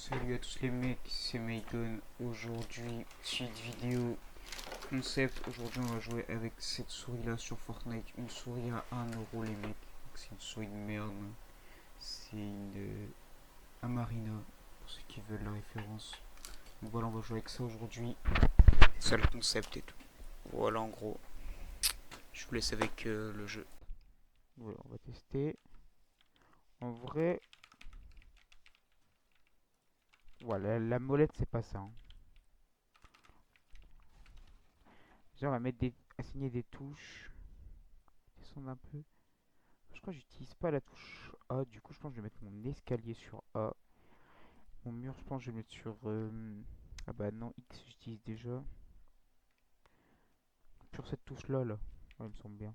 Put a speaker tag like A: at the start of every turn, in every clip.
A: Salut à tous les mecs, c'est Maicon. Aujourd'hui, suite vidéo concept. Aujourd'hui, on va jouer avec cette souris là sur Fortnite. Une souris à 1 € les mecs. C'est une souris de merde. C'est une Amarina pour ceux qui veulent la référence. Donc voilà, on va jouer avec ça aujourd'hui. C'est ça le concept et tout. Voilà en gros. Je vous laisse avec le jeu. Voilà, on va tester. En vrai, voilà, la molette c'est pas ça, hein. Déjà, on va mettre assigner des touches. Descendre un peu. Je crois que j'utilise pas la touche A. Du coup, je pense que je vais mettre mon escalier sur A. Mon mur, je pense que je vais le mettre sur. Ah bah non, X, j'utilise déjà. Sur cette touche-là, là. Ouais, il me semble bien.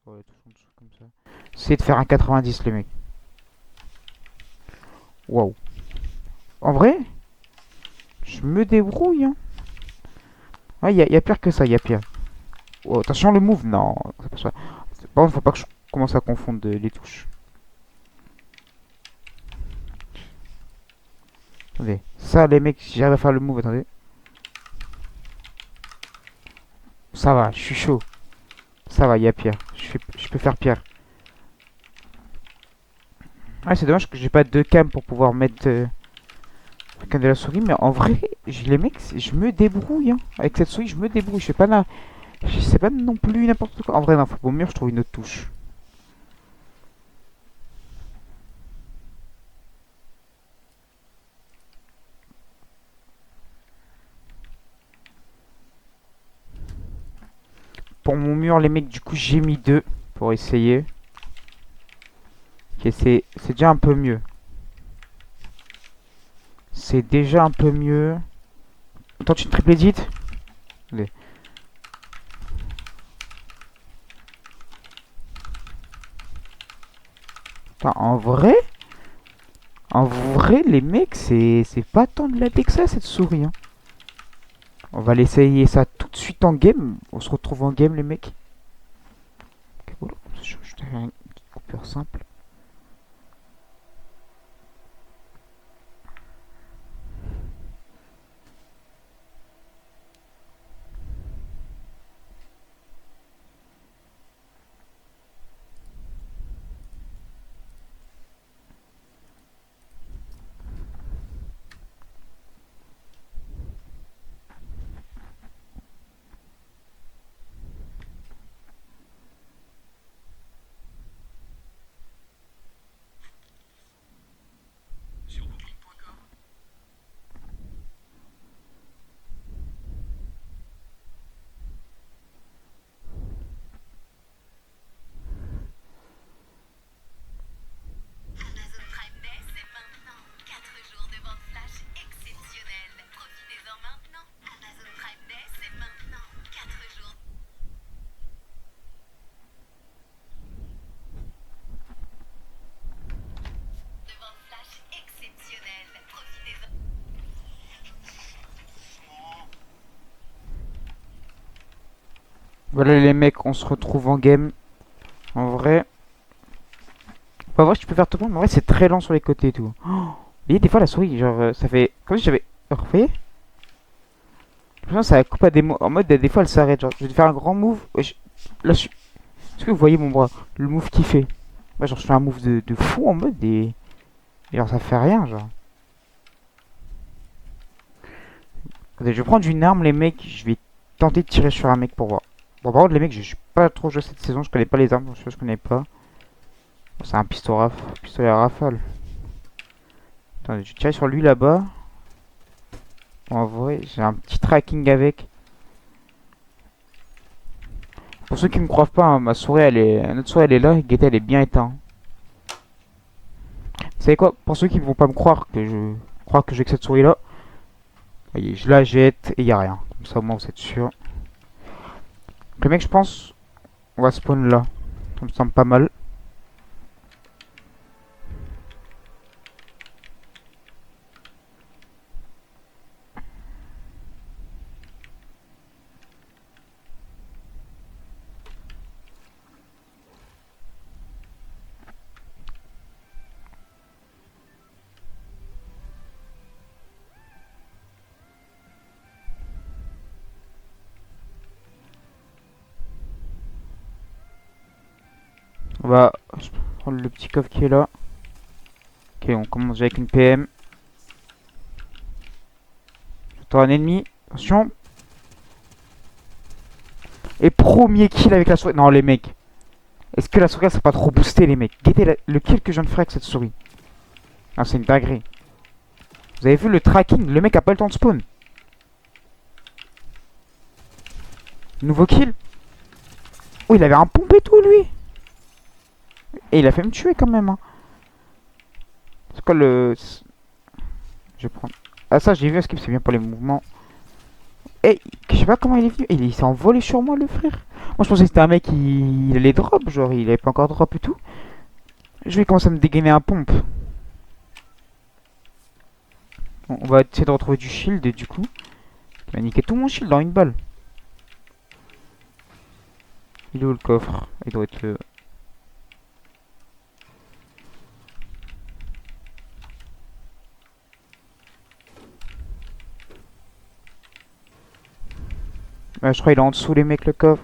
A: Ouais, la touche en dessous, comme ça. C'est de faire un 90, les mecs. Waouh. En vrai, je me débrouille, hein. Ouais, y a pire que ça, y a pire. Oh, attention, le move, non. C'est pas ça. Par contre, faut pas que je commence à confondre les touches. Attendez, ça, les mecs, si j'arrive à faire le move, attendez. Ça va, je suis chaud. Ça va, y a pire. Je peux faire pire. Ouais, c'est dommage que j'ai pas de cam pour pouvoir mettre la cam de la souris, mais en vrai, les mecs, je me débrouille, hein. Avec cette souris, je me débrouille. Je sais pas non plus n'importe quoi. En vrai, non, faut au mur, je trouve une autre touche. Pour mon mur, les mecs, du coup, j'ai mis deux pour essayer. Ok, c'est déjà un peu mieux. C'est déjà un peu mieux. Tente une triple edit. Allez. Putain, en vrai, les mecs, c'est pas tant de la que ça, cette souris, hein. On va l'essayer ça tout de suite en game. On se retrouve en game, les mecs. Ok, voilà. Je te fais une petite coupure simple.
B: Amazon Prime Day, c'est maintenant. 4 jours de vente flash exceptionnelle. Profitez-en maintenant. Amazon Prime Day, c'est maintenant. 4 jours de vente flash exceptionnelle. Profitez-en.
A: Voilà, les mecs, on se retrouve en game. En vrai. Pas vrai, tu peux faire tout le monde, mais en vrai, c'est très lent sur les côtés et tout. Oh, vous voyez, des fois, la souris, genre, ça fait. Comme si j'avais. Vous voyez? J'ai l'impression que ça coupe à en mode, des fois, elle s'arrête. Genre, je vais faire un grand move. Ouais, là, est-ce que vous voyez mon bras? Le move qu'il fait. Ouais, genre, je fais un move de fou en mode des. Et genre, ça fait rien, genre. Attendez, je vais prendre une arme, les mecs. Je vais tenter de tirer sur un mec pour voir. Bon, par contre, les mecs, je suis pas trop joué cette saison. Je connais pas les armes, je connais pas. Bon, c'est un pistolet à rafale. Attendez, je vais tirer sur lui là-bas. Bon, en vrai, j'ai un petit tracking avec. Pour ceux qui me croient pas, hein, ma souris, notre souris, elle est là. Guetta, elle est bien éteinte. Vous savez quoi? Pour ceux qui vont pas me croire que j'ai que cette souris là, voyez, je la jette et y a rien. Comme ça, au moins, vous êtes sûr. Donc, le mec, je pense, on va spawn là. Ça me semble pas mal. On va prendre le petit coffre qui est là. Ok, on commence déjà avec une PM. J'entends un ennemi. Attention. Et premier kill avec la souris. Non, les mecs. Est-ce que la souris, elle serait pas trop boostée, les mecs? Guettez le kill que je viens de faire avec cette souris. Ah, c'est une dinguerie. Vous avez vu le tracking? Le mec a pas le temps de spawn. Nouveau kill. Oh, il avait un pompe et tout, lui. Et il a fait me tuer quand même. Hein. C'est quoi le... Je vais prendre... Ah, ça, j'ai vu, skip, c'est bien pour les mouvements. Et je sais pas comment il est venu. Il s'est envolé sur moi, le frère. Moi, je pensais que c'était un mec qui... Il allait drop, genre, il avait pas encore drop et tout. Je vais commencer à me dégainer un pompe. Bon, on va essayer de retrouver du shield, et du coup... Il m'a niqué tout mon shield dans une balle. Il est où le coffre? Il doit être le... je crois qu'il est en dessous, les mecs, le coffre.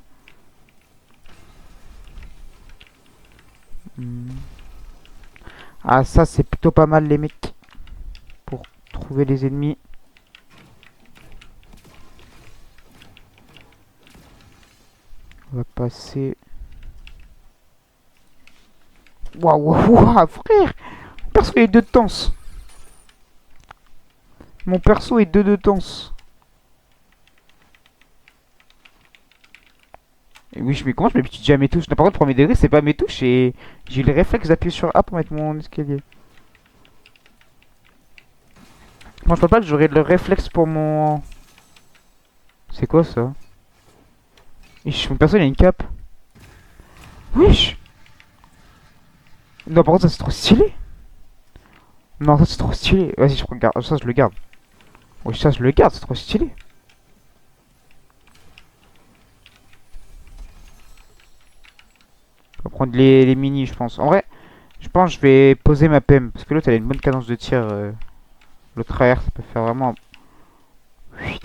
A: Ah, ça, c'est plutôt pas mal, les mecs. Pour trouver les ennemis. On va passer... Waouh, waouh, waouh, frère! Mon perso est 2 de tense. Mon perso est 2 de tense. Et oui, comment je m'habitue déjà à mes touches? Non, par contre, premier degré, c'est pas mes touches et j'ai eu le réflexe d'appuyer sur A pour mettre mon escalier. Moi, je parle pas, j'aurais le réflexe pour mon... C'est quoi ça? Wesh, mon perso, il a une cape. Wesh! Non, par contre, ça, c'est trop stylé. Non, ça, c'est trop stylé. Vas-y, je regarde. Ça, je le garde. Wesh, ça, je le garde, c'est trop stylé. On va prendre les mini, je pense. En vrai, je pense que je vais poser ma PM. Parce que l'autre, elle a une bonne cadence de tir. L'autre AR, ça peut faire vraiment...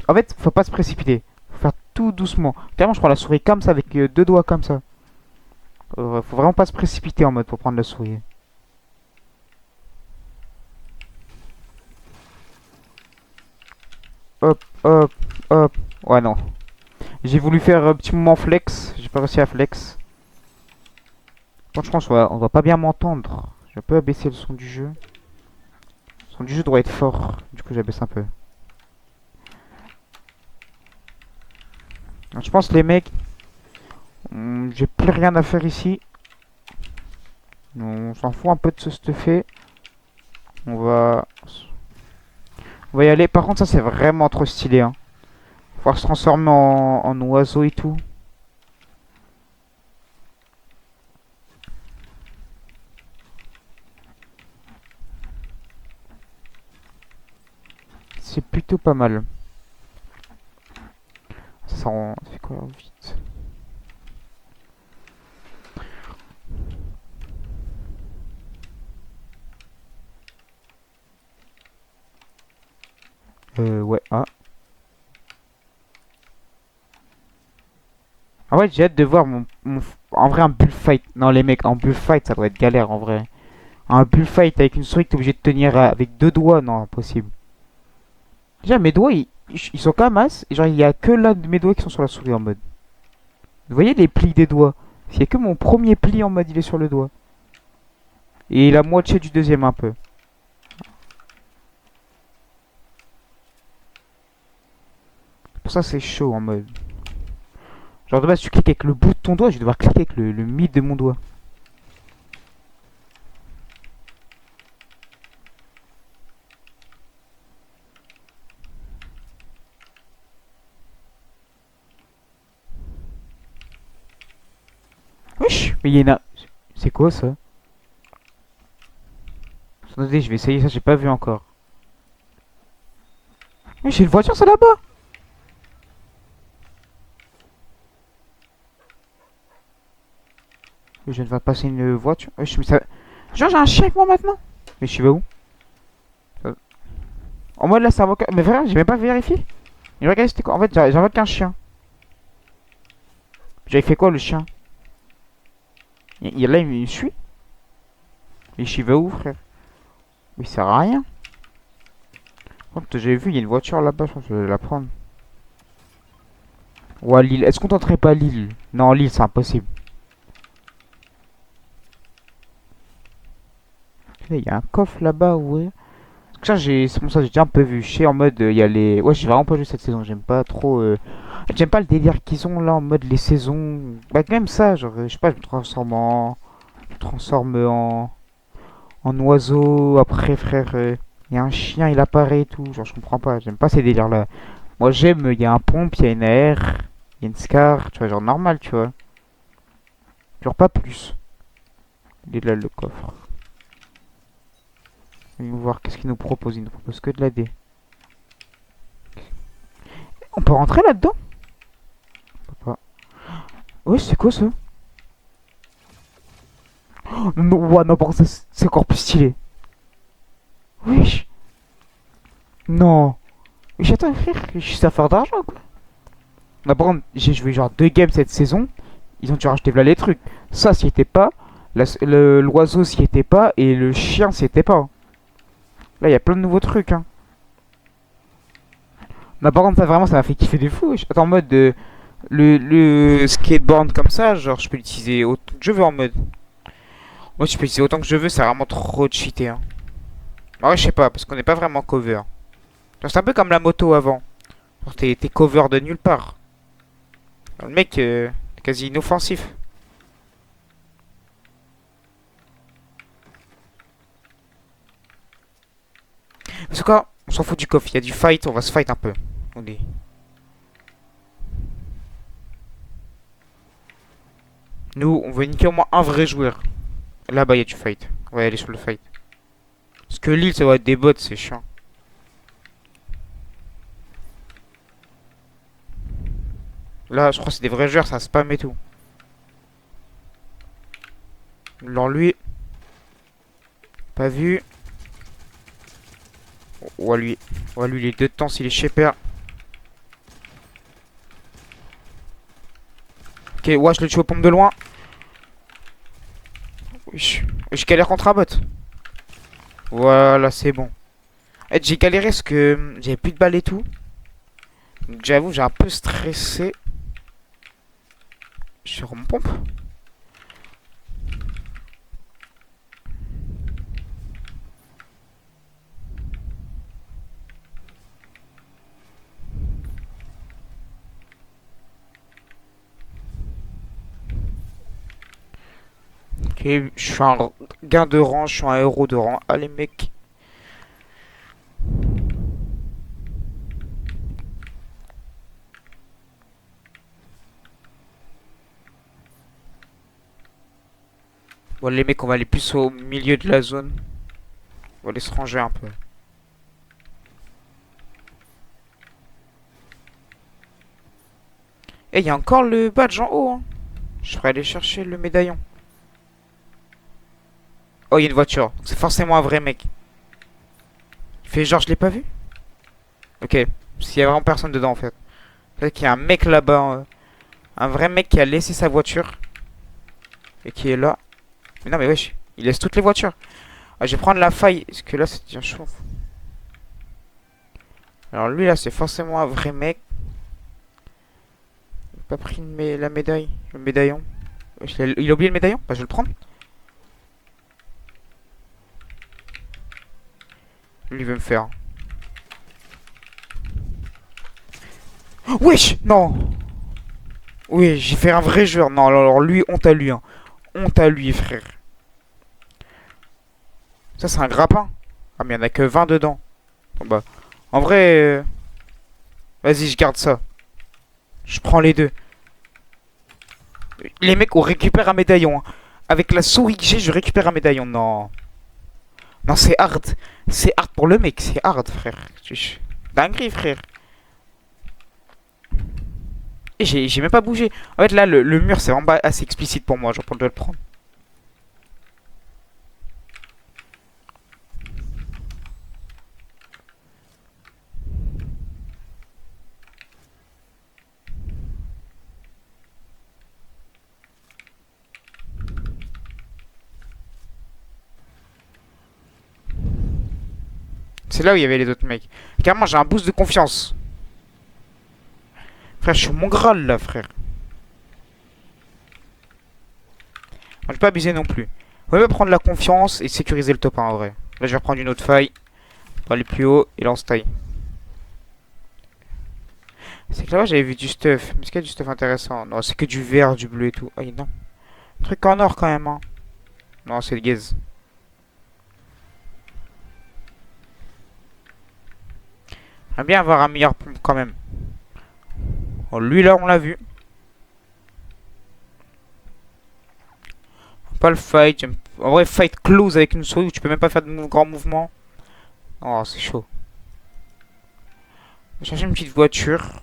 A: En fait, faut pas se précipiter. Faut faire tout doucement. Clairement, je prends la souris comme ça, avec 2 doigts comme ça. Faut vraiment pas se précipiter en mode pour prendre la souris. Hop, hop, hop. Ouais, non. J'ai voulu faire un petit moment flex. J'ai pas réussi à flex. Bon, je pense qu'on va pas bien m'entendre. Je peux abaisser le son du jeu. Le son du jeu doit être fort. Du coup, j'abaisse un peu. Donc, je pense les mecs, j'ai plus rien à faire ici. On s'en fout un peu de ce stuffé. On va y aller. Par contre, ça c'est vraiment trop stylé. Hein. Faut se transformer en oiseau et tout. C'est plutôt pas mal. Ça fait quoi vite? Ouais, ah. Ah ouais, j'ai hâte de voir en vrai, un bullfight. Non, les mecs, en bullfight, ça doit être galère en vrai. Un bullfight avec une souris que t'es obligé de tenir avec 2 doigts, non, impossible. Déjà, mes doigts, ils sont quand même as. Et genre, il y a que là de mes doigts qui sont sur la souris en mode. Vous voyez les plis des doigts? Il y a que mon premier pli en mode, il est sur le doigt. Et la moitié du deuxième un peu. Pour ça, c'est chaud en mode. Genre, de base, tu cliques avec le bout de ton doigt, je vais devoir cliquer avec le mid de mon doigt. Wesh, mais il y en a. C'est quoi ça? Attendez, je vais essayer ça, j'ai pas vu encore. Mais j'ai une voiture, ça là-bas! Je viens de passer une voiture. Wesh, mais ça. Genre, j'ai un chien avec moi maintenant! Mais je suis où? En mode là, c'est un vocal. Mais frère, j'ai même pas vérifié. Mais regarde, c'était quoi? En fait, j'invoque qu'un chien. J'avais fait quoi le chien?
C: Là, il me suit. Et je vais où, frère? Mais il sert à rien. Par contre, j'avais vu, il y a une voiture là-bas, je pense que je vais la prendre. Ou à Lille. Est-ce qu'on tenterait pas Lille? Non, Lille, c'est impossible. Il y a un coffre là-bas, ouais. Ça, c'est bon, ça, j'ai déjà un peu vu. Je sais, en mode, il y a les. Ouais, j'ai vraiment pas joué cette saison. J'aime pas trop. J'aime pas le délire qu'ils ont là, en mode les saisons. Bah, même ça, genre, je sais pas, je me transforme en. Je me transforme en oiseau. Après, frère, il y a un chien, il apparaît et tout. Genre, je comprends pas. J'aime pas ces délires là. Moi, j'aime, il y a un pompe, il y a une AR, il y a une Scar, tu vois, genre normal, tu vois. Genre pas plus. Il est là le coffre. On va voir qu'est-ce qu'il nous propose. Il nous propose que de la D. On peut rentrer là-dedans? On peut pas. Ouais, c'est quoi ça? Oh, non, ouais, non, par contre, c'est encore plus stylé. Wesh. Non. Wesh, attends, frère, je suis à faire d'argent, quoi. Non, par contre, j'ai joué genre 2 games cette saison. Ils ont dû rajouter là les trucs. Ça, s'y était pas. L'oiseau s'y était pas. Et le chien s'y était pas. Là, il y a plein de nouveaux trucs, hein. Non, par contre, ça, vraiment, ça m'a fait kiffer de fou. Attends, en mode le skateboard comme ça, genre, je peux l'utiliser autant que je veux en mode. Moi, je peux l'utiliser autant que je veux, c'est vraiment trop cheaté, hein. En vrai, je sais pas, parce qu'on n'est pas vraiment cover. Genre, c'est un peu comme la moto avant. Genre, t'es cover de nulle part. Le mec, est quasi inoffensif. Parce que on s'en fout du coffre, il y a du fight, on va se fight un peu. On est. Nous, on veut niquer au moins un vrai joueur. Là-bas, il y a du fight. On va aller sur le fight. Parce que l'île, ça va être des bots, c'est chiant. Là, je crois que c'est des vrais joueurs, ça spam et tout. Alors lui, pas vu. Ou à lui. Ou à lui, les deux temps, s'il est shaper. Ok, ouais, je le tue aux pompes de loin. Je galère contre un bot. Voilà, c'est bon. Eh, j'ai galéré parce que j'avais plus de balles et tout. Donc j'avoue, j'ai un peu stressé. Sur mon pompe. Ok, je suis un gain de rang, je suis un héros de rang. Allez, mec. Bon, les mecs, on va aller plus au milieu de la zone. On va aller se ranger un peu. Et il y a encore le badge en haut, hein. Je ferais aller chercher le médaillon. Oh, il y a une voiture. C'est forcément un vrai mec. Il fait genre, je l'ai pas vu. Ok. S'il y a vraiment personne dedans, en fait. Peut-être qu'il y a un mec là-bas. Un vrai mec qui a laissé sa voiture. Et qui est là. Mais non, mais wesh. Il laisse toutes les voitures. Ah, je vais prendre la faille. Parce que là, c'est déjà chaud. Alors lui, là, c'est forcément un vrai mec. Il a pas pris la médaille. Le médaillon. Il a oublié le médaillon. Bah, je vais le prendre. Lui, il veut me faire. Wesh. Non. Oui, j'ai fait un vrai joueur. Non, alors lui, honte à lui, hein. Honte à lui, frère. Ça, c'est un grappin. Ah, mais il y en a que 20 dedans. Bon, bah. En vrai. Vas-y, je garde ça. Je prends les deux. Les mecs, on récupère un médaillon, hein. Avec la souris que j'ai, je récupère un médaillon. Non. Non, c'est hard. C'est hard pour le mec. C'est hard, frère. Dinguerie, frère. Et j'ai même pas bougé. En fait, là, le mur, c'est vraiment assez explicite pour moi. Genre, pour le prendre. C'est là où il y avait les autres mecs. Carrément, j'ai un boost de confiance. Frère, je suis mon Graal là, frère. Je vais pas abuser non plus. On va prendre la confiance et sécuriser le top 1 en vrai. Là, je vais reprendre une autre faille. Pour aller plus haut et lance taille. C'est que là-bas, j'avais vu du stuff. Mais est-ce qu'il y a du stuff intéressant? Non, c'est que du vert, du bleu et tout. Ah, non. Un truc en or quand même, hein. Non, c'est le gaze. J'aimerais bien avoir un meilleur pompe quand même. Oh, lui là, on l'a vu. Pas le fight. En vrai, fight close avec une souris où tu peux même pas faire de grands mouvements. Oh, c'est chaud. On va chercher une petite voiture.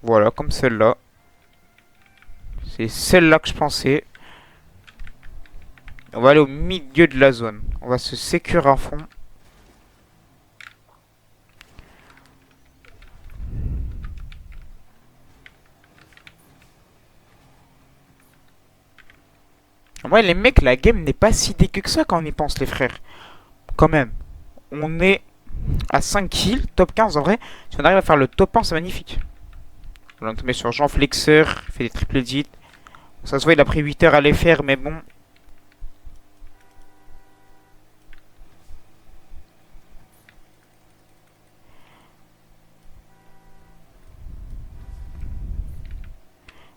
C: Voilà, comme celle-là. C'est celle-là que je pensais. On va aller au milieu de la zone. On va se sécure à fond. En vrai, les mecs, la game n'est pas si dégueu que ça quand on y pense, les frères. Quand même. On est à 5 kills, top 15 en vrai. Si on arrive à faire le top 1, c'est magnifique. On va tomber sur Jean Flexeur, il fait des triple edits. Ça se voit, il a pris 8 heures à les faire, mais bon.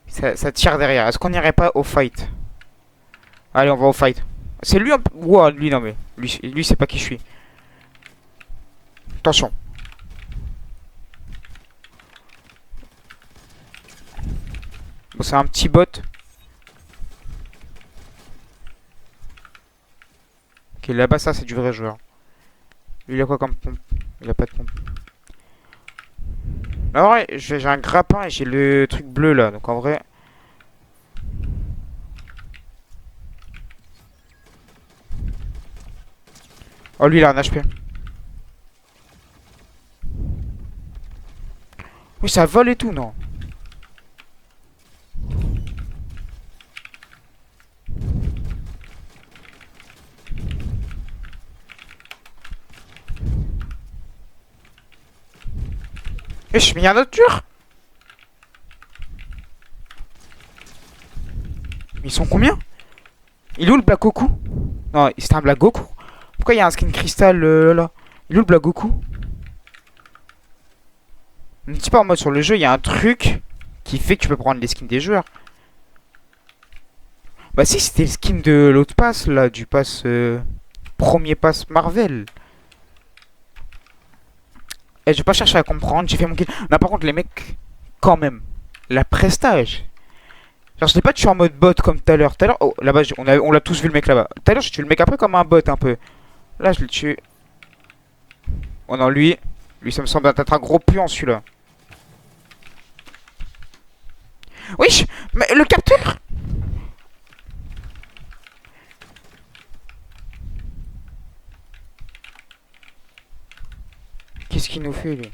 C: Ça tire derrière. Est-ce qu'on n'irait pas au fight? Allez, on va au fight. C'est lui un peu... Ouah, lui, non mais... Lui c'est pas qui je suis. Attention. Bon, c'est un petit bot. Ok, là-bas, ça, c'est du vrai joueur. Lui, il a quoi comme pompe? Il a pas de pompe. En vrai, j'ai un grappin et j'ai le truc bleu, là. Donc, en vrai... Oh, lui, il a un HP. Oui, ça vole et tout, non? Wesh, mais il y a un autre tueur. Ils sont combien? Il est où le Black Goku? Non, c'était un Black Goku. Pourquoi il y a un skin cristal là? Il est où le Black Goku? Ne dis pas en mode sur le jeu, il y a un truc qui fait que tu peux prendre les skins des joueurs. Bah si, c'était le skin de l'autre pass là, du pass premier pass Marvel. Et je vais pas chercher à comprendre, j'ai fait mon kill. Non, par contre les mecs, quand même, la prestage. Genre je l'ai pas tué en mode bot comme tout à l'heure. Tout à l'heure, oh là-bas on l'a tous vu le mec là-bas. Tout à l'heure je tue le mec un peu comme un bot un peu. Là je le tue. Oh non lui ça me semble être un gros puant celui-là. Wesh, mais le capteur. Qu'est-ce qu'il nous fait lui?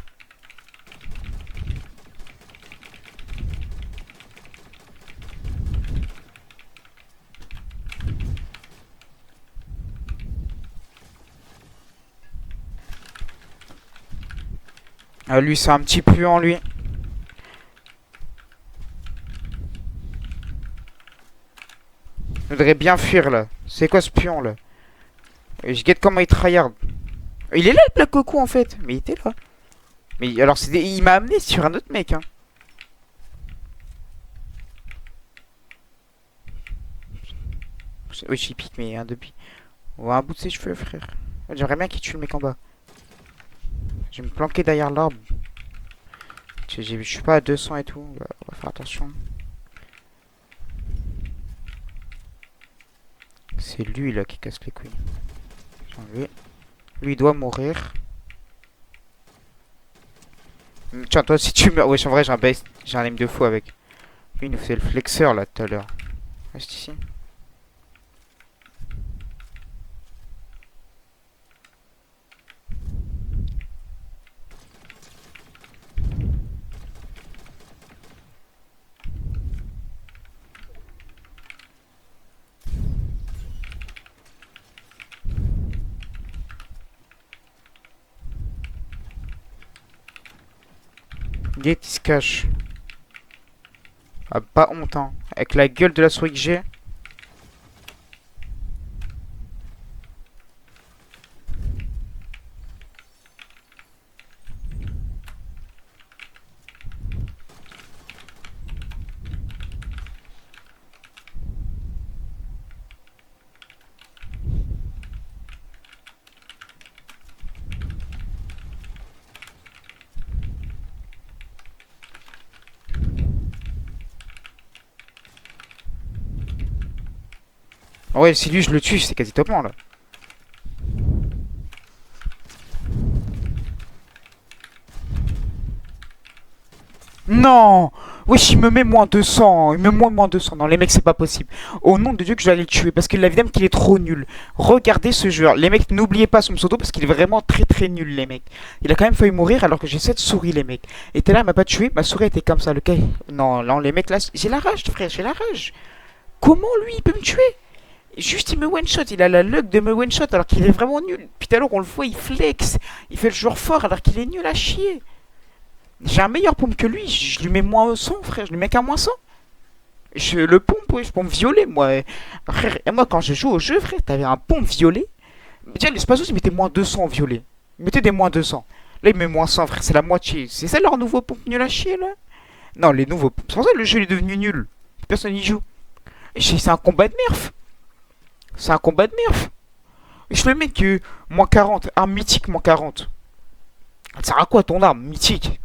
C: Ah lui c'est un petit puant lui. Je voudrais bien fuir là. C'est quoi ce puant là? Et je guette comment il tryhard. Il est là le Black Goku en fait. Mais il était là. Mais alors il m'a amené sur un autre mec hein. Oui j'y pique mais un depuis. On voit un bout de ses cheveux frère. J'aimerais bien qu'il tue le mec en bas. Je vais me planquer derrière l'arbre. Je suis pas à 200 et tout. On va faire attention. C'est lui là qui casse les couilles. Lui il doit mourir. Tiens toi si tu meurs. Wesh en vrai j'ai un aim de fou avec. Lui il nous fait le flexeur là tout à l'heure. Reste ici. Gate, il se cache. Ah, pas honte, hein. Avec la gueule de la souris que j'ai. Ouais, si lui je le tue, c'est quasi topement là. Non! Wesh, il me met moins 200. Il me met moins 200. Non, les mecs, c'est pas possible. Au nom de Dieu que je vais aller le tuer. Parce qu'il a évidemment qu'il est trop nul. Regardez ce joueur. Les mecs, n'oubliez pas son pseudo parce qu'il est vraiment très très nul, les mecs. Il a quand même failli mourir alors que j'ai cette souris, les mecs. Et t'es là, il m'a pas tué. Ma souris était comme ça. Le cas. Non, non, les mecs là. J'ai la rage, frère. J'ai la rage. Comment lui, il peut me tuer? Juste, il me one-shot. Il a la luck de me one-shot alors qu'il est vraiment nul. Puis tout à l'heure, on le voit, il flex. Il fait le joueur fort alors qu'il est nul à chier. J'ai un meilleur pompe que lui, je lui mets moins 100, frère, je lui mets qu'un moins 100. Le pompe, ouais, je pompe violet, moi. Frère, et moi, quand je joue au jeu, frère, t'avais un pompe violet. Déjà, les Spazos, ils mettaient moins 200 violet. Ils mettaient des moins 200. Là, ils mettent moins 100, frère, c'est la moitié. C'est ça leur nouveau pompe nul à chier, là? Non, les nouveaux pompes. C'est pour ça que le jeu est devenu nul. Personne n'y joue. C'est un combat de nerf. C'est un combat de nerf. Je le mets que moins 40, arme mythique, moins 40. Ça sert à quoi ton arme mythique?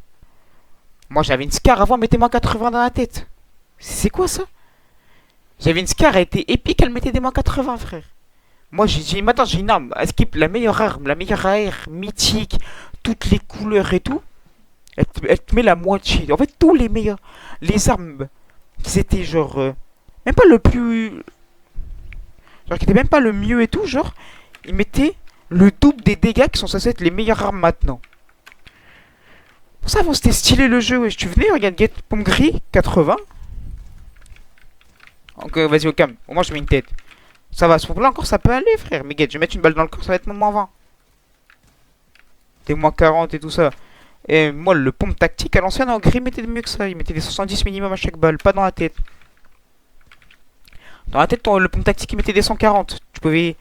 C: Moi j'avais une Scar avant, mettez-moi 80 dans la tête. C'est quoi ça? J'avais une Scar, elle était épique, elle mettait des moins 80, frère. Moi maintenant j'ai une arme, skip, la meilleure arme, la meilleure AR, mythique, toutes les couleurs et tout. Elle te met la moitié. En fait, tous les meilleurs. Les armes, c'était genre. Même pas le plus. Genre qui était même pas le mieux et tout, genre. Ils mettaient le double des dégâts qui sont censés être les meilleures armes maintenant. Pour ça, avant, c'était stylé le jeu, wesh. Tu venais, regarde, get pomme gris, 80. Donc, vas-y, au calme. Au moins, je mets une tête. Ça va, ce moment-là encore, ça peut aller, frère. Mais get, je vais mettre une balle dans le corps, ça va être moins 20. Des moins 40 et tout ça. Et moi, le pompe tactique à l'ancienne, en gris, mettait mieux que ça. Il mettait des 70 minimum à chaque balle, pas dans la tête. Dans la tête, le pompe tactique, il mettait des 140. Tu pouvais.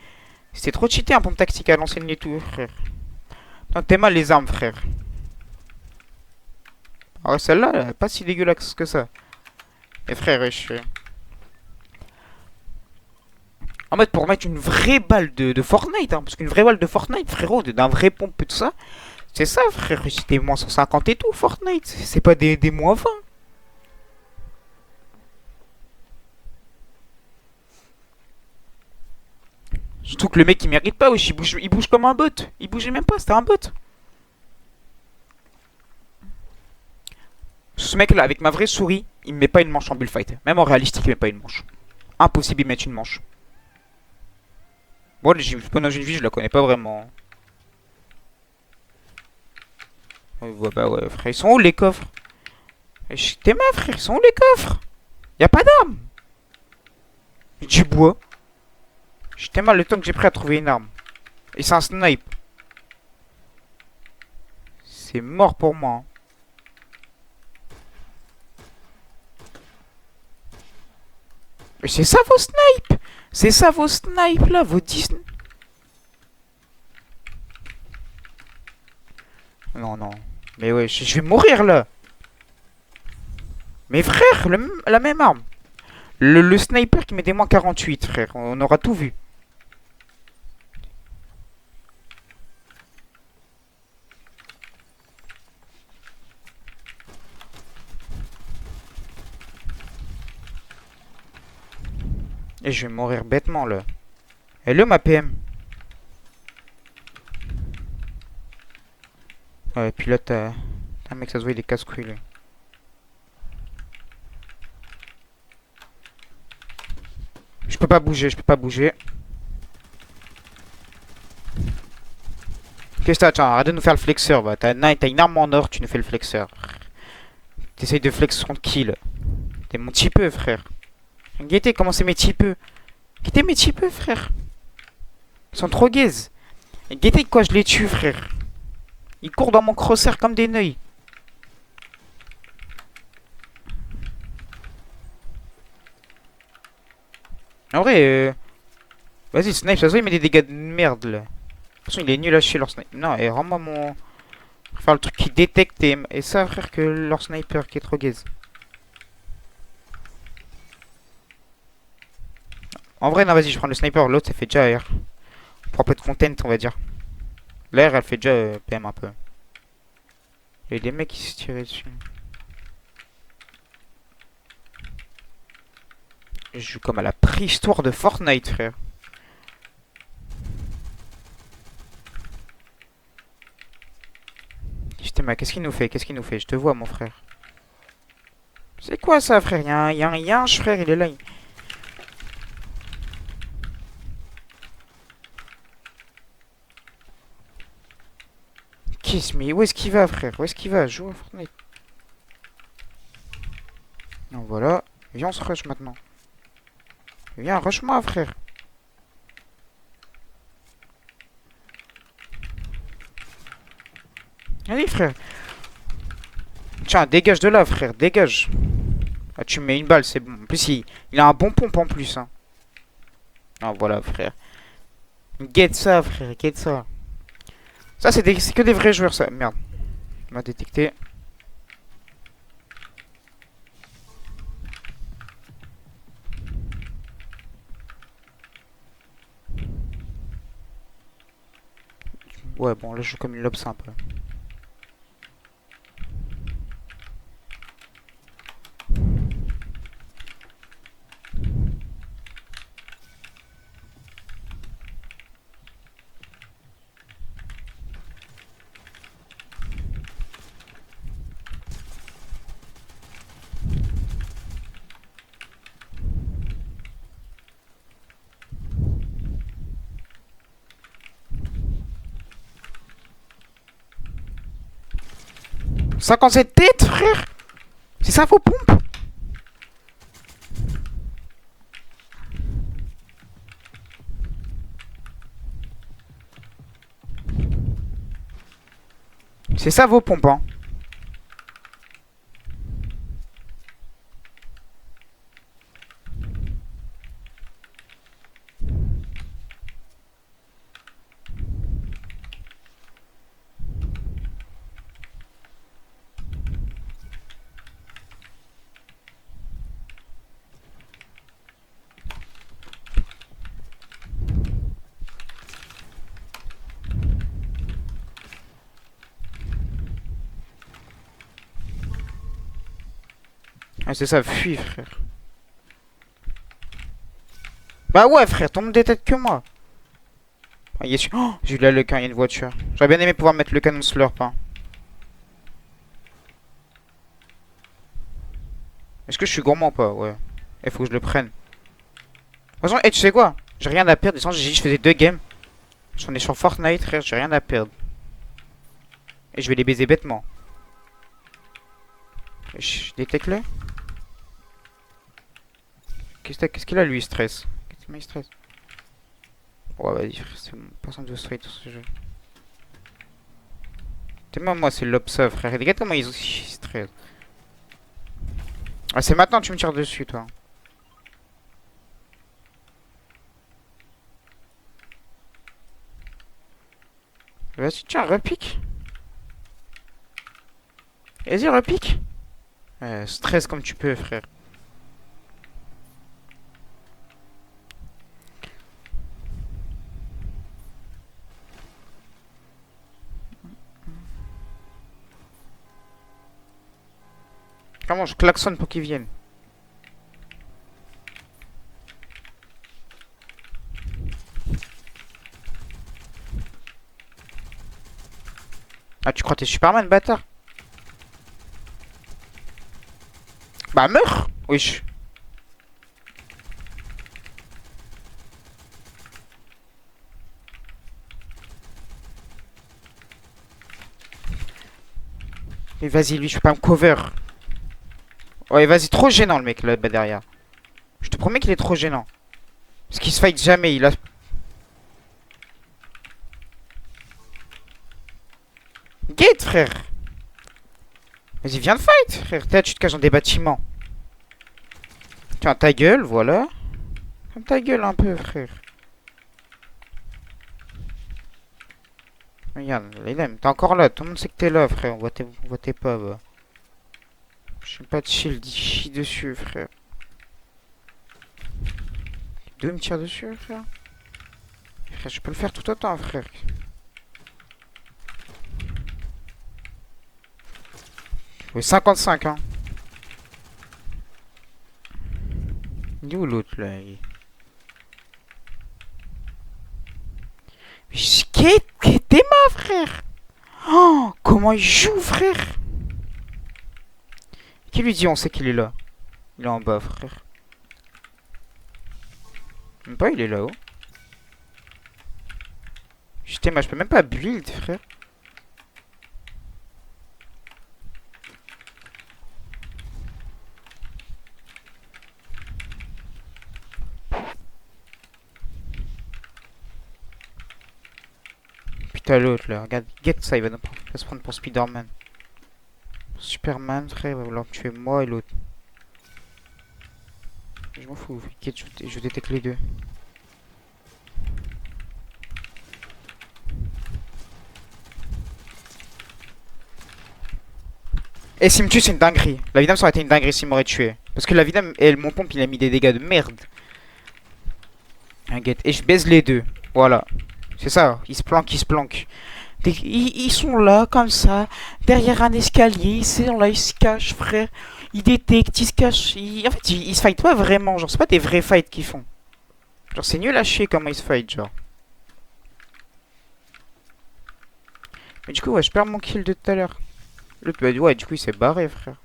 C: C'était trop cheaté, un pompe tactique à l'ancienne et tout, frère. Non, t'es mal les armes, frère. Ah ouais, celle-là, elle est pas si dégueulasse que ça. Et frère, je fais. En fait, pour mettre une vraie balle de Fortnite, hein, parce qu'une vraie balle de Fortnite, frérot, d'un vrai pompe et tout ça, c'est ça, frère. C'était moins 150 et tout, Fortnite. C'est pas des moins 20. Surtout que le mec il mérite pas, wesh, il bouge comme un bot. Il bougeait même pas, c'était un bot. Ce mec là, avec ma vraie souris, il me met pas une manche en bullfight. Même en réalistique, il met pas une manche. Impossible d'y mettre une manche. Bon, les dans une vie, je la connais pas vraiment. Ouais, bah ouais, frère, ils sont où les coffres? T'es ma frère, ils sont où les coffres? Y'a pas d'armes. Du bois. J'étais mal le temps que j'ai pris à trouver une arme. Et c'est un snipe. C'est mort pour moi. Hein. Mais c'est ça vos snipes. C'est ça vos snipes là, vos 10. Non, non. Mais ouais, je vais mourir là. Mais frère, la même arme. Le sniper qui met des moins 48, frère. On aura tout vu. Et je vais mourir bêtement là. Hello ma PM. Ouais, et puis là t'as un mec, ça se voit, il est casse-couille là. Je peux pas bouger, je peux pas bouger. Qu'est-ce que t'as? Arrête de nous faire le flexeur, bah. T'as une arme en or, tu nous fais le flexeur. T'essayes de flex tranquille. T'es mon petit peu, frère. Guettez, comment c'est mes petits peu? Guettez mes petits peu, frère. Ils sont trop gaze. Guettez quoi, je les tue, frère. Ils courent dans mon crosshair comme des neuils. En vrai, vas-y, snipe, ça se voit, il met des dégâts de merde là. De toute façon, il est nul à chier leur snipe. Non, et rends-moi mon. Je vais faire le truc qui détecte et ça, frère, que leur sniper qui est trop gaze. En vrai, non, vas-y, je prends le sniper. L'autre, ça fait déjà AR. Pour un peu de content, on va dire. L'air, elle fait déjà PM un peu. Il y a des mecs qui se tiraient dessus. Je joue comme à la préhistoire de Fortnite, frère. Putain, mais qu'est-ce qu'il nous fait? Qu'est-ce qu'il nous fait? Je te vois, mon frère. C'est quoi ça, frère? Y'a un yinche, frère, il est là. Kiss, mais où est-ce qu'il va, frère? Où est-ce qu'il va? Joue à Fortnite. Donc voilà. Viens, on se rush maintenant. Viens, rush-moi, frère. Allez, frère. Tiens, dégage de là, frère. Dégage. Ah, tu me mets une balle, c'est bon. En plus, il a un bon pompe en plus. Hein. Ah, voilà, frère. Get ça, frère. Get ça. Ça, c'est que des vrais joueurs, ça. Merde. On m'a détecté. Ouais, bon, là, je joue comme une lobe simple. « 57 têtes, frère. C'est ça vos pompes? C'est ça vos pompes, hein. Ah, c'est ça, fuis, frère. Bah ouais, frère, tombe des têtes que moi. Ah, oh, j'ai eu là le canon, il y a une voiture. J'aurais bien aimé pouvoir mettre le canon slurp, hein. Est-ce que je suis gourmand ou pas? Ouais. Il faut que je le prenne. De toute façon, hey, tu sais quoi? J'ai rien à perdre. J'ai dit je faisais 2 games. J'en ai sur Fortnite, frère, j'ai rien à perdre. Et je vais les baiser bêtement. Je détecte le. Qu'est-ce qu'il a lui, il stresse? Qu'est-ce qu'il stresse? Ouais, vas-y, frère, c'est bon. Personne de straight sur ce jeu. Tellement moi, c'est l'obsa, frère. Regarde comment ils stressent. Ah, c'est maintenant que tu me tires dessus, toi. Vas-y, tiens, repique. Vas-y, repique. Stress comme tu peux, frère. Comment je klaxonne pour qu'ils viennent? Ah, tu crois que t'es Superman, bâtard? Bah, meurs! Wesh. Mais vas-y, lui, je peux pas me cover. Ouais, vas-y, trop gênant le mec là-bas derrière. Je te promets qu'il est trop gênant. Parce qu'il se fight jamais, il a... Gate, frère. Vas-y, viens de fight, frère. Tu te caches dans des bâtiments. Tiens, ta gueule, voilà. Ferme ta gueule un peu, frère. Regarde, Lilem, t'es encore là. Tout le monde sait que t'es là, frère. On voit tes pas, bah. Je sais pas de shield, chie dessus, frère. Deux me tire dessus, frère. Frère, je peux le faire tout autant, frère. Oui, 55, hein. Il est où l'autre, là? Mais t'es ma, frère. Oh, comment il joue, frère. Qui lui dit on sait qu'il est là? Il est en bas, frère. Même pas, il est là-haut. Putain, je peux même pas build, frère. Putain, l'autre là, regarde, get ça, il va se prendre pour Spider-Man. Superman, frère, il va vouloir me tuer moi et l'autre. Je m'en fous, get, je détecte les deux. Et s'il me tue, c'est une dinguerie. La vidame, ça aurait été une dinguerie s'il m'aurait tué. Parce que la vidame, et mon pompe, il a mis des dégâts de merde. Un get. Et je baise les deux. Voilà. C'est ça, ils se planquent, ils se planquent. Ils sont là, comme ça, derrière un escalier, ils sont là, ils se cachent, frère. Ils détectent, ils se cachent. En fait, ils se fightent pas vraiment, genre, c'est pas des vrais fights qu'ils font. Genre, c'est nul à chier comment ils se fightent, genre. Mais du coup, ouais, je perds mon kill de tout à l'heure. L'autre, bah, ouais, du coup, il s'est barré, frère.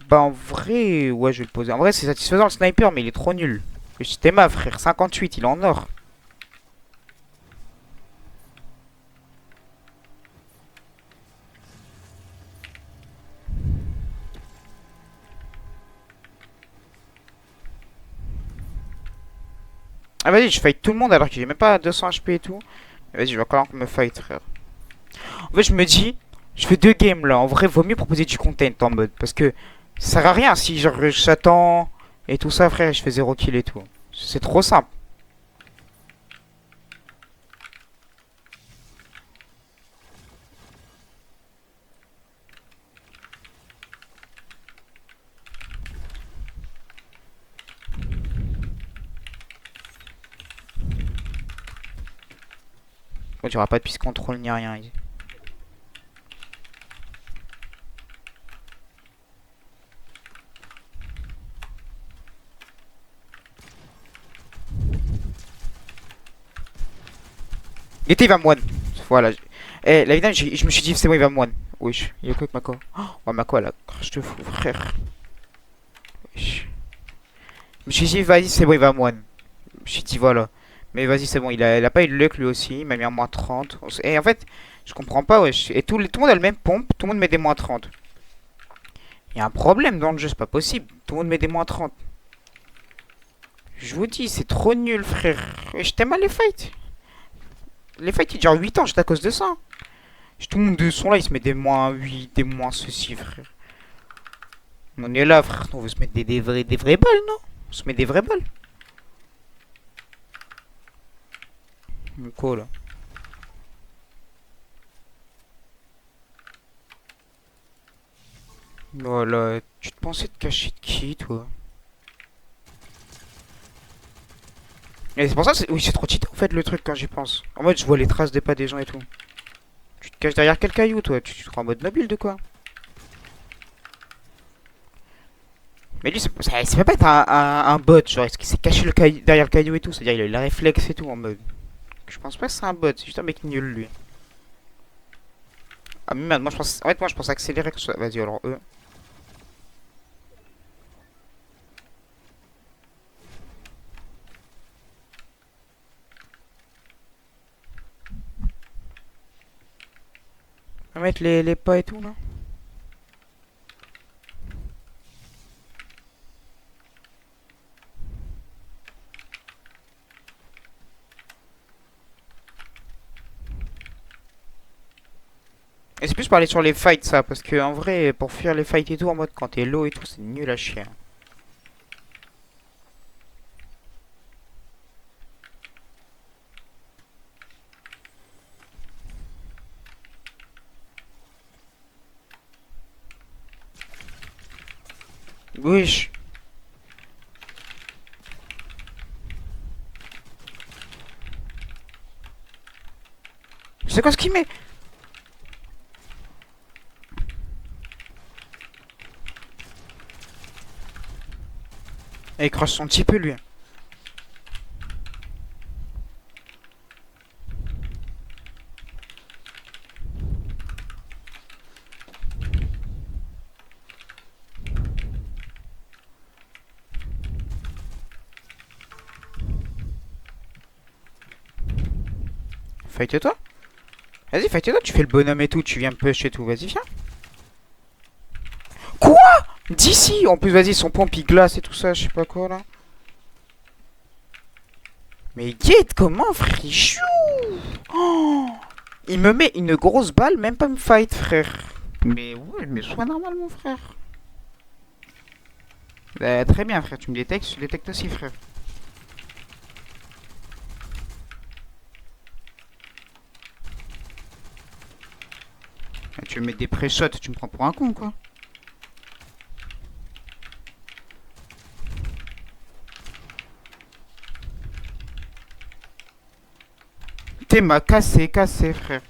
C: Bah, en vrai, ouais, je vais le poser. En vrai, c'est satisfaisant le sniper, mais il est trop nul. C'était ma frère, 58, il est en or. Ah, vas-y, je fight tout le monde alors que j'ai même pas 200 HP et tout. Vas-y, je vais encore me fight, frère. En fait, je me dis, je fais deux games là. En vrai, vaut mieux proposer du content en mode. Parce que ça sert à rien si genre j'attends et tout ça, frère, et je fais 0 kill et tout. C'est trop simple. Bon, tu auras pas de piste contrôle ni rien. Il était, il va me one. Voilà. Eh, la vidéo, je me suis dit, c'est bon, il va me one. Wesh, il est quoi avec Mako? Oh, Mako, elle a crash de fou, frère. Wesh. Je me suis dit, vas-y, c'est bon, il va me one. Je me suis dit, voilà. Mais vas-y, c'est bon, il a pas eu de luck lui aussi. Il m'a mis un moins 30. Et en fait, je comprends pas, wesh. Et tout le monde a le même pompe, tout le monde met des moins 30. Il y a un problème dans le jeu, c'est pas possible. Tout le monde met des moins 30. Je vous dis, c'est trop nul, frère. Je t'aime mal les fights. Les fights, ils durent 8 ans, juste à cause de ça. Tout le monde sont là, il se met des moins 8, des moins ceci, frère. On est là, frère. On veut se mettre des vraies balles, non? On se met des vraies balles. Quoi, là? Voilà, tu te pensais te cacher de qui, toi? Et c'est pour ça, oui, c'est trop cheaté en fait le truc quand j'y pense. En mode, je vois les traces des pas des gens et tout. Tu te caches derrière quel caillou, toi? Tu te crois en mode mobile de quoi? Mais lui, c'est pas être un bot, genre, est-ce qu'il s'est caché derrière le caillou et tout? C'est-à-dire, il a eu la réflexe et tout en mode. Je pense pas que c'est un bot, c'est juste un mec nul, lui. Ah, mais merde, moi je pense. En fait, moi je pense accélérer que ce soit. Vas-y, alors eux. On va mettre les pas et tout, là. Et c'est plus parler sur les fights, ça, parce que en vrai, pour fuir les fights et tout, en mode quand t'es low et tout, c'est nul à chier. Wesh. C'est quoi ce qu'il met? Il croche son petit peu, lui. Fight-toi. Vas-y, fight-toi, tu fais le bonhomme et tout, tu viens me push et tout, vas-y, viens. Quoi? D'ici. En plus, vas-y, son pompe, il glace et tout ça, je sais pas quoi, là. Mais Gate, comment, frère? Il joue. Oh, il me met une grosse balle, même pas me fight, frère. Mais ouais, mais sois normal, mon frère. Très bien, frère, tu me détectes, je détecte aussi, frère. Tu veux mettre des pré-shots, tu me prends pour un con, quoi. T'es m'a cassé, frère.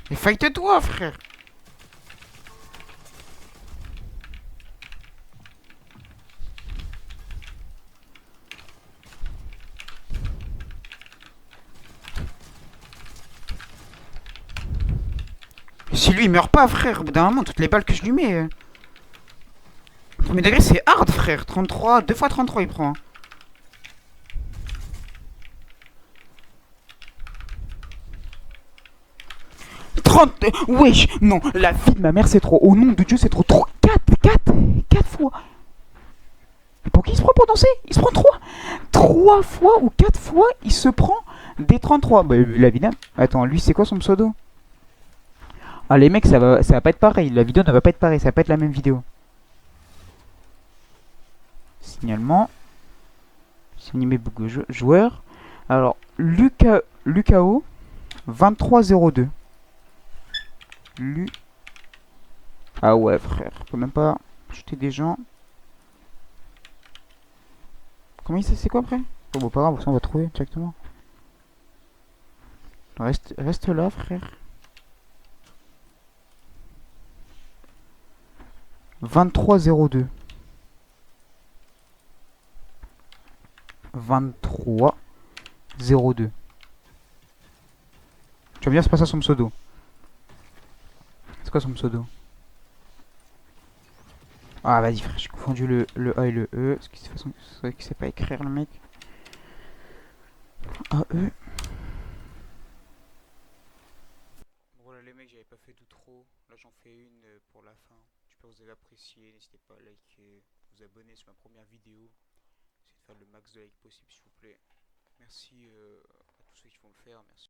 C: Mais fight-toi, frère. Si lui il meurt pas, frère, au bout d'un moment, toutes les balles que je lui mets. Premier degré, c'est hard, frère. 33, 2 fois 33 il prend. 30. Wesh, non, la vie de ma mère, c'est trop. Au nom de Dieu, c'est trop. 4 fois. Mais pour qui il se prend pour danser? Il se prend 3 fois ou 4 fois, il se prend des 33. Bah, la vidéo. Attends, lui, c'est quoi son pseudo? Ah, les mecs, ça va pas être pareil. La vidéo ne va pas être pareille. Ça va pas être la même vidéo. Signalement. Animé beaucoup joueur. Alors, Lucao 2302. Ah ouais, frère. Je peux même pas jeter des gens. Comment il sait c'est quoi après? Oh, bon, pas grave, ça on va trouver directement. Reste là, frère. 2302. 2302. Tu vas bien, c'est pas ça son pseudo. C'est quoi son pseudo? Ah, vas-y, frère, j'ai confondu le A et le E. Parce que de toute façon, c'est vrai qu'il sait pas écrire, le mec. A, E. Voilà, les mecs, j'avais pas fait d'outro. Là, j'en fais une pour la fin. J'espère que vous avez apprécié. N'hésitez pas à liker, vous abonner sur ma première vidéo. Essayez de faire le max de likes possible, s'il vous plaît. Merci à tous ceux qui vont le faire. Merci.